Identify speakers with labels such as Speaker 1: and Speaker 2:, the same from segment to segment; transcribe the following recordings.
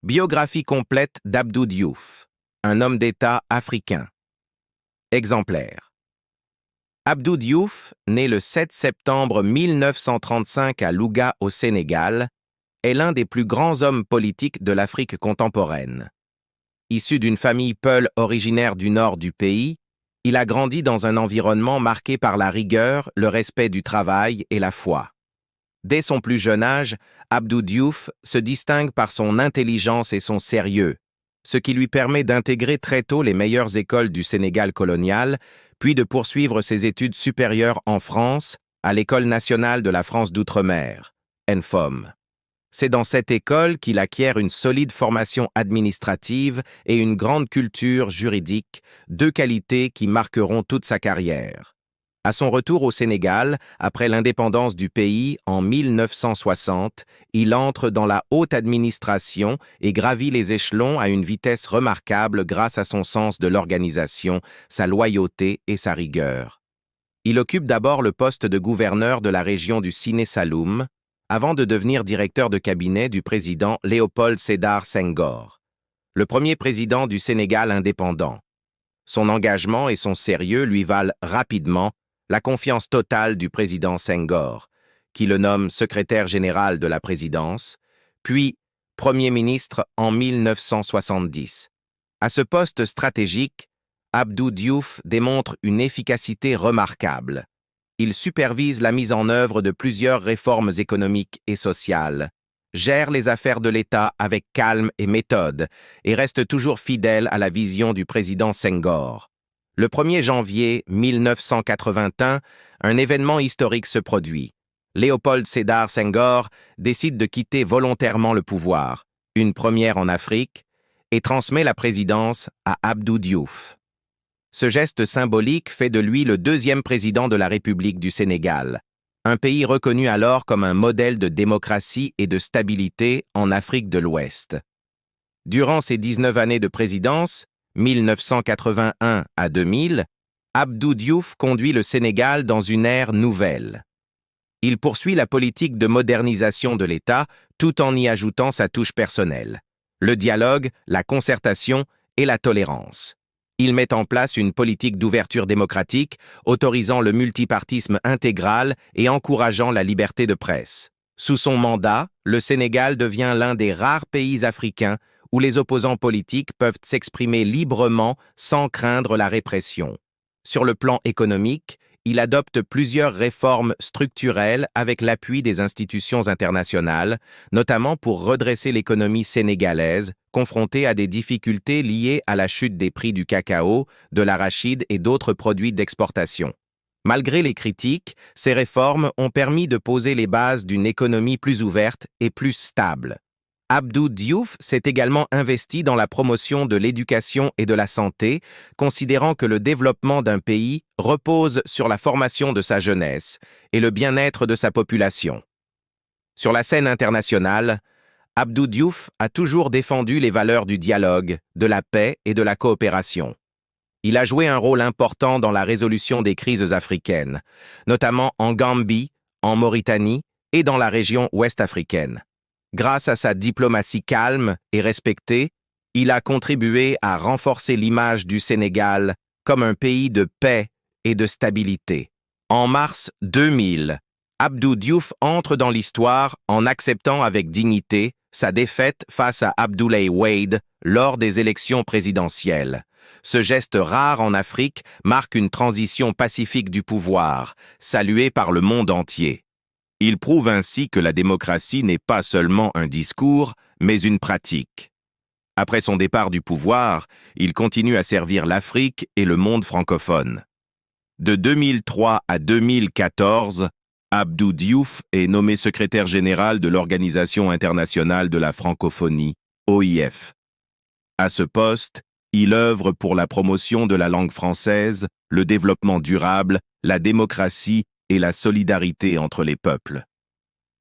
Speaker 1: Biographie complète d'Abdou Diouf, un homme d'État africain. Exemplaire. Abdou Diouf, né le 7 septembre 1935 à Louga au Sénégal, est l'un des plus grands hommes politiques de l'Afrique contemporaine. Issu d'une famille peul originaire du nord du pays, il a grandi dans un environnement marqué par la rigueur, le respect du travail et la foi. Dès son plus jeune âge, Abdou Diouf se distingue par son intelligence et son sérieux, ce qui lui permet d'intégrer très tôt les meilleures écoles du Sénégal colonial, puis de poursuivre ses études supérieures en France, à l'École nationale de la France d'outre-mer, ENFOM. C'est dans cette école qu'il acquiert une solide formation administrative et une grande culture juridique, deux qualités qui marqueront toute sa carrière. À son retour au Sénégal, après l'indépendance du pays en 1960, il entre dans la haute administration et gravit les échelons à une vitesse remarquable grâce à son sens de l'organisation, sa loyauté et sa rigueur. Il occupe d'abord le poste de gouverneur de la région du Siné-Saloum, avant de devenir directeur de cabinet du président Léopold Sédar Senghor, le premier président du Sénégal indépendant. Son engagement et son sérieux lui valent rapidement la confiance totale du président Senghor, qui le nomme secrétaire général de la présidence, puis Premier ministre en 1970. À ce poste stratégique, Abdou Diouf démontre une efficacité remarquable. Il supervise la mise en œuvre de plusieurs réformes économiques et sociales, gère les affaires de l'État avec calme et méthode et reste toujours fidèle à la vision du président Senghor. Le 1er janvier 1981, un événement historique se produit. Léopold Sédar Senghor décide de quitter volontairement le pouvoir, une première en Afrique, et transmet la présidence à Abdou Diouf. Ce geste symbolique fait de lui le deuxième président de la République du Sénégal, un pays reconnu alors comme un modèle de démocratie et de stabilité en Afrique de l'Ouest. Durant ses 19 années de présidence, 1981 à 2000, Abdou Diouf conduit le Sénégal dans une ère nouvelle. Il poursuit la politique de modernisation de l'État tout en y ajoutant sa touche personnelle, le dialogue, la concertation et la tolérance. Il met en place une politique d'ouverture démocratique, autorisant le multipartisme intégral et encourageant la liberté de presse. Sous son mandat, le Sénégal devient l'un des rares pays africains où les opposants politiques peuvent s'exprimer librement sans craindre la répression. Sur le plan économique, il adopte plusieurs réformes structurelles avec l'appui des institutions internationales, notamment pour redresser l'économie sénégalaise, confrontée à des difficultés liées à la chute des prix du cacao, de l'arachide et d'autres produits d'exportation. Malgré les critiques, ces réformes ont permis de poser les bases d'une économie plus ouverte et plus stable. Abdou Diouf s'est également investi dans la promotion de l'éducation et de la santé, considérant que le développement d'un pays repose sur la formation de sa jeunesse et le bien-être de sa population. Sur la scène internationale, Abdou Diouf a toujours défendu les valeurs du dialogue, de la paix et de la coopération. Il a joué un rôle important dans la résolution des crises africaines, notamment en Gambie, en Mauritanie et dans la région ouest-africaine. Grâce à sa diplomatie calme et respectée, il a contribué à renforcer l'image du Sénégal comme un pays de paix et de stabilité. En mars 2000, Abdou Diouf entre dans l'histoire en acceptant avec dignité sa défaite face à Abdoulaye Wade lors des élections présidentielles. Ce geste rare en Afrique marque une transition pacifique du pouvoir, saluée par le monde entier. Il prouve ainsi que la démocratie n'est pas seulement un discours, mais une pratique. Après son départ du pouvoir, il continue à servir l'Afrique et le monde francophone. De 2003 à 2014, Abdou Diouf est nommé secrétaire général de l'Organisation internationale de la francophonie, OIF. À ce poste, il œuvre pour la promotion de la langue française, le développement durable, la démocratie et la solidarité entre les peuples.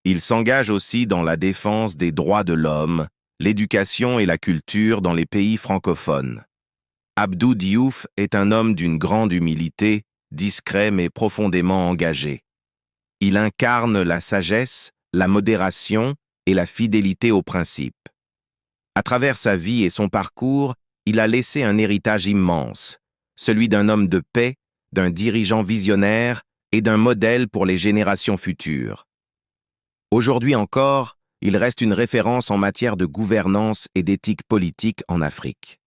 Speaker 1: Il s'engage aussi dans la défense des droits de l'homme, l'éducation et la culture dans les pays francophones. Abdou Diouf est un homme d'une grande humilité, discret mais profondément engagé. Il incarne la sagesse, la modération et la fidélité aux principes. À travers sa vie et son parcours, il a laissé un héritage immense, celui d'un homme de paix, d'un dirigeant visionnaire et d'un modèle pour les générations futures. Aujourd'hui encore, il reste une référence en matière de gouvernance et d'éthique politique en Afrique.